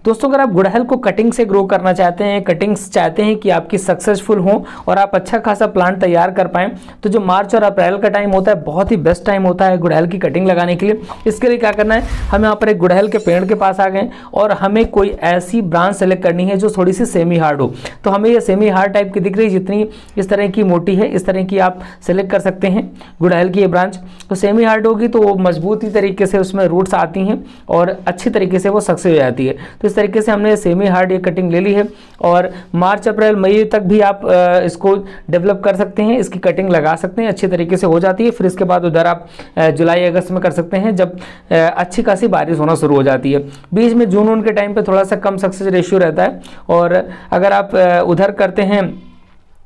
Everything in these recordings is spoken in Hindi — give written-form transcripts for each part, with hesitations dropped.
दोस्तों अगर आप गुड़हल को कटिंग से ग्रो करना चाहते हैं, कटिंग्स चाहते हैं कि आपकी सक्सेसफुल हो और आप अच्छा खासा प्लांट तैयार कर पाएं, तो जो मार्च और अप्रैल का टाइम होता है बहुत ही बेस्ट टाइम होता है गुड़हल की कटिंग लगाने के लिए। इसके लिए क्या करना है, हम यहाँ पर एक गुड़हल के पेड़ के पास आ गए और हमें कोई ऐसी ब्रांच सेलेक्ट करनी है जो थोड़ी सी सेमी हार्ड हो। तो हमें ये सेमी हार्ड टाइप की दिख रही है, जितनी इस तरह की मोटी है इस तरह की आप सेलेक्ट कर सकते हैं गुड़हल की ये ब्रांच। तो सेमी हार्ड होगी तो वो मजबूती तरीके से उसमें रूट्स आती हैं और अच्छी तरीके से वो सक्सेस हो जाती है। तो इस तरीके से हमने सेमी हार्ड ये कटिंग ले ली है और मार्च अप्रैल मई तक भी आप इसको डेवलप कर सकते हैं, इसकी कटिंग लगा सकते हैं, अच्छी तरीके से हो जाती है। फिर इसके बाद उधर आप जुलाई अगस्त में कर सकते हैं जब अच्छी खासी बारिश होना शुरू हो जाती है। बीच में जून उनके टाइम पे थोड़ा सा कम सक्सेस रेशियो रहता है और अगर आप उधर करते हैं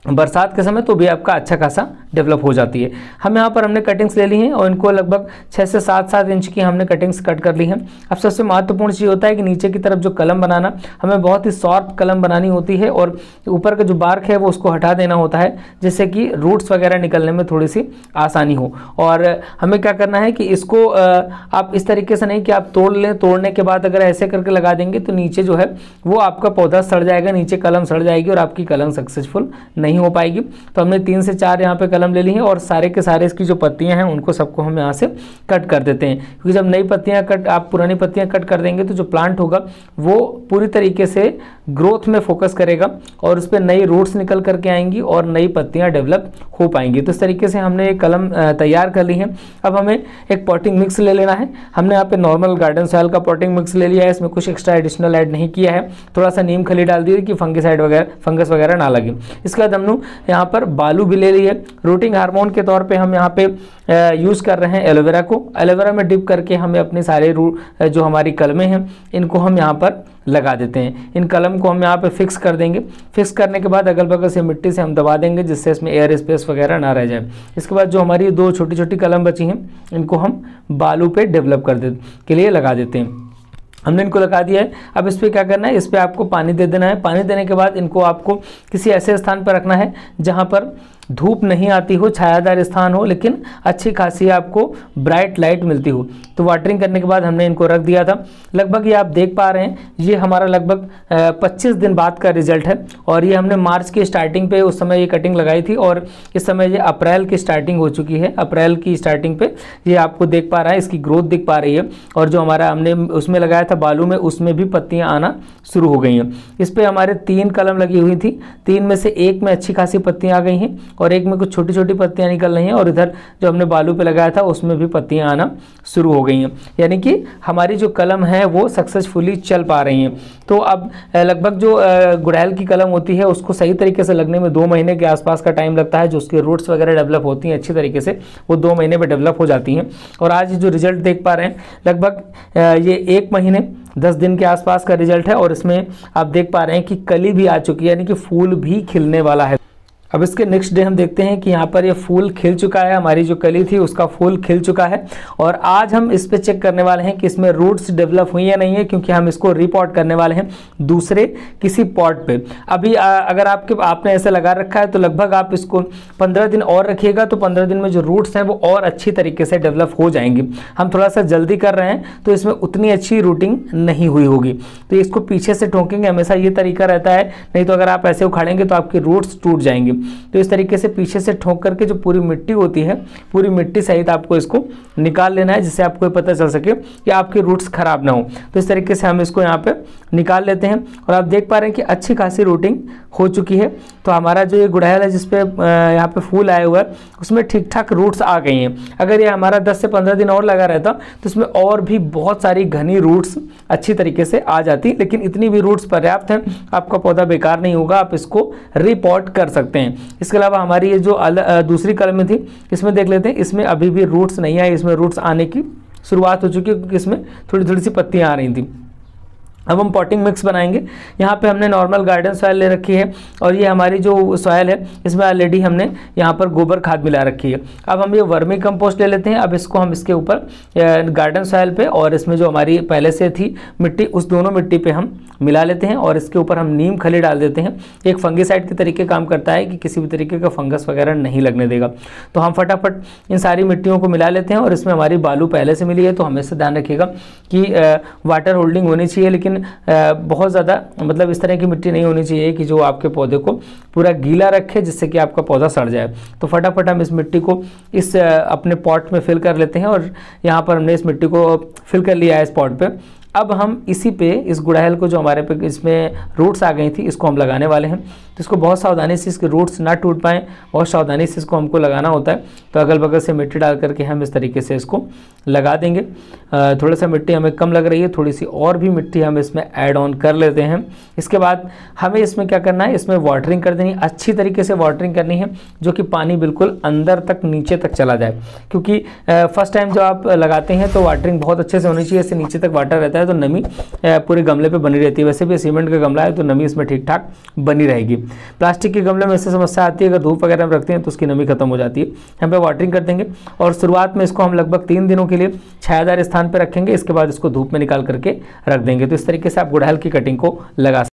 बरसात के समय तो भी आपका अच्छा खासा डेवलप हो जाती है। हम यहाँ पर हमने कटिंग्स ले ली हैं और इनको लगभग 6 से 7 इंच की हमने कटिंग्स कट कर ली हैं। अब सबसे महत्वपूर्ण चीज़ होता है कि नीचे की तरफ जो कलम बनाना, हमें बहुत ही सॉफ्ट कलम बनानी होती है और ऊपर का जो बार्क है वो उसको हटा देना होता है जिससे कि रूट्स वगैरह निकलने में थोड़ी सी आसानी हो। और हमें क्या करना है कि इसको आप इस तरीके से नहीं कि आप तोड़ लें, तोड़ने के बाद अगर ऐसे करके लगा देंगे तो नीचे जो है वो आपका पौधा सड़ जाएगा, नीचे कलम सड़ जाएगी और आपकी कलम सक्सेसफुल नहीं हो पाएगी। तो हमने 3 से 4 यहाँ पे कलम ले ली हैं और सारे के सारे इसकी जो पत्तियां हैं उनको सबको हम यहाँ से कट कर देते हैं, क्योंकि जब नई पत्तियां आप पुरानी पत्तियां कट कर देंगे तो जो प्लांट होगा वो पूरी तरीके से ग्रोथ में फोकस करेगा और उस पर नई रूट्स निकल करके आएंगी और नई पत्तियां डेवलप हो पाएंगी। तो इस तरीके से हमने एक कलम तैयार कर ली है। अब हमें एक पॉटिंग मिक्स ले लेना है। हमने यहाँ पे नॉर्मल गार्डन सॉइल का पॉटिंग मिक्स ले लिया है, इसमें कुछ एक्स्ट्रा एडिशनल ऐड नहीं किया है, थोड़ा सा नीम खली डाल दी कि फंगिसाइड वगैरह फंगस वगैरह ना लगे। इसके बाद हमने यहाँ पर बालू भी ले ली है। रूटिंग हार्मोन के तौर पे हम यहाँ पे यूज़ कर रहे हैं एलोवेरा को। एलोवेरा में डिप करके हमें अपने सारे जो हमारी कलमें हैं इनको हम यहाँ पर लगा देते हैं। इन कलम को हम यहाँ पे फिक्स कर देंगे। फिक्स करने के बाद अगल बगल से मिट्टी से हम दबा देंगे जिससे इसमें एयर स्पेस वगैरह ना रह जाए। इसके बाद जो हमारी 2 छोटी छोटी कलम बची हैं इनको हम बालू पे डेवलप के लिए लगा देते हैं। हमने इनको लगा दिया है। अब इस पर क्या करना है, इस पर आपको पानी दे देना है। पानी देने के बाद इनको आपको किसी ऐसे स्थान पर रखना है जहाँ पर धूप नहीं आती हो, छायादार स्थान हो, लेकिन अच्छी खासी आपको ब्राइट लाइट मिलती हो। तो वाटरिंग करने के बाद हमने इनको रख दिया था। लगभग ये आप देख पा रहे हैं ये हमारा लगभग 25 दिन बाद का रिजल्ट है और ये हमने मार्च की स्टार्टिंग पे उस समय ये कटिंग लगाई थी और इस समय ये अप्रैल की स्टार्टिंग हो चुकी है। अप्रैल की स्टार्टिंग पे ये आपको देख पा रहा है, इसकी ग्रोथ दिख पा रही है और जो हमारा हमने उसमें लगाया था बालू में उसमें भी पत्तियाँ आना शुरू हो गई हैं। इस पर हमारे 3 कलम लगी हुई थी, 3 में से 1 में अच्छी खासी पत्तियाँ आ गई हैं और एक में कुछ छोटी छोटी पत्तियां निकल रही हैं और इधर जो हमने बालू पे लगाया था उसमें भी पत्तियां आना शुरू हो गई हैं। यानी कि हमारी जो कलम है वो सक्सेसफुली चल पा रही हैं। तो अब लगभग जो गुड़हल की कलम होती है उसको सही तरीके से लगने में 2 महीने के आसपास का टाइम लगता है। जो उसके रूट्स वगैरह डेवलप होती हैं अच्छी तरीके से वो 2 महीने में डेवलप हो जाती हैं। और आज जो रिजल्ट देख पा रहे हैं लगभग ये 1 महीने 10 दिन के आसपास का रिजल्ट है और इसमें आप देख पा रहे हैं कि कली भी आ चुकी है, यानी कि फूल भी खिलने वाला है। अब इसके नेक्स्ट डे हम देखते हैं कि यहाँ पर ये फूल खिल चुका है, हमारी जो कली थी उसका फूल खिल चुका है। और आज हम इस पे चेक करने वाले हैं कि इसमें रूट्स डेवलप हुई या नहीं है, क्योंकि हम इसको रिपॉट करने वाले हैं दूसरे किसी पॉट पे। अभी अगर आपने ऐसे लगा रखा है तो लगभग आप इसको 15 दिन और रखिएगा तो 15 दिन में जो रूट्स हैं वो और अच्छी तरीके से डेवलप हो जाएंगे। हम थोड़ा सा जल्दी कर रहे हैं तो इसमें उतनी अच्छी रूटिंग नहीं हुई होगी, तो इसको पीछे से ठोकेंगे, हमेशा ये तरीका रहता है। नहीं तो अगर आप ऐसे उखाड़ेंगे तो आपके रूट्स टूट जाएंगे। तो इस तरीके से पीछे से ठोक करके जो पूरी मिट्टी होती है पूरी मिट्टी सहित आपको इसको निकाल लेना है, जिससे आपको पता चल सके कि आपके रूट्स खराब ना हो। तो इस तरीके से हम इसको यहाँ पे निकाल लेते हैं और आप देख पा रहे हैं कि अच्छी खासी रूटिंग हो चुकी है। तो हमारा जो ये गुड़हल है जिसपे यहाँ पे फूल आए हुए हैं उसमें ठीक ठाक रूट्स आ गई हैं। अगर ये हमारा 10 से 15 दिन और लगा रहता तो इसमें और भी बहुत सारी घनी रूट्स अच्छी तरीके से आ जाती, लेकिन इतनी भी रूट्स पर्याप्त हैं, आपका पौधा बेकार नहीं होगा, आप इसको रिपॉट कर सकते हैं। इसके अलावा हमारी ये जो दूसरी कलम में थी इसमें देख लेते हैं, इसमें अभी भी रूट्स नहीं आए, इसमें रूट्स आने की शुरुआत हो चुकी है क्योंकि इसमें थोड़ी थोड़ी सी पत्तियां आ रही थी। अब हम पॉटिंग मिक्स बनाएंगे। यहाँ पे हमने नॉर्मल गार्डन सॉयल ले रखी है और ये हमारी जो सॉयल है इसमें ऑलरेडी हमने यहाँ पर गोबर खाद मिला रखी है। अब हम ये वर्मी कंपोस्ट ले लेते हैं। अब इसको हम इसके ऊपर गार्डन सॉयल पे और इसमें जो हमारी पहले से थी मिट्टी उस दोनों मिट्टी पे हम मिला लेते हैं और इसके ऊपर हम नीम खली डाल देते हैं। एक फंगिसाइड के तरीके काम करता है कि किसी भी तरीके का फंगस वगैरह नहीं लगने देगा। तो हम फटाफट इन सारी मिट्टियों को मिला लेते हैं और इसमें हमारी बालू पहले से मिली है तो हमेशा ध्यान रखिएगा कि वाटर होल्डिंग होनी चाहिए, लेकिन लेकिन बहुत ज़्यादा मतलब इस तरह की मिट्टी नहीं होनी चाहिए कि जो आपके पौधे को पूरा गीला रखे जिससे कि आपका पौधा सड़ जाए। तो फटाफट हम इस मिट्टी को इस अपने पॉट में फिल कर लेते हैं और यहाँ पर हमने इस मिट्टी को फिल कर लिया है इस पॉट पे। अब हम इसी पे इस गुड़हल को जो हमारे पे इसमें रूट्स आ गई थी इसको हम लगाने वाले हैं। तो इसको बहुत सावधानी से इसके रूट्स ना टूट पाएँ, बहुत सावधानी से इसको हमको लगाना होता है। तो अगल बगल से मिट्टी डाल करके हम इस तरीके से इसको लगा देंगे। थोड़ा सा मिट्टी हमें कम लग रही है, थोड़ी सी और भी मिट्टी हम इसमें ऐड ऑन कर लेते हैं। इसके बाद हमें इसमें क्या करना है, इसमें वाटरिंग कर देनी, अच्छी तरीके से वाटरिंग करनी है जो कि पानी बिल्कुल अंदर तक नीचे तक चला जाए। क्योंकि फर्स्ट टाइम जब आप लगाते हैं तो वाटरिंग बहुत अच्छे से होनी चाहिए, इससे नीचे तक वाटर रहता है तो नमी पूरे गमले पे बनी रहती है। वैसे भी सीमेंट का गमला है तो नमी इसमें ठीक ठाक बनी रहेगी। प्लास्टिक के गमले में इससे समस्या आती है, अगर धूप वगैरह में रखते हैं तो उसकी नमी खत्म हो जाती है। यहाँ पे वाटरिंग कर देंगे और शुरुआत में इसको हम लगभग 3 दिनों के लिए छायादार स्थान पर रखेंगे। इसके बाद इसको धूप में निकाल करके रख देंगे। तो इस तरीके से आप गुड़हल की कटिंग को लगा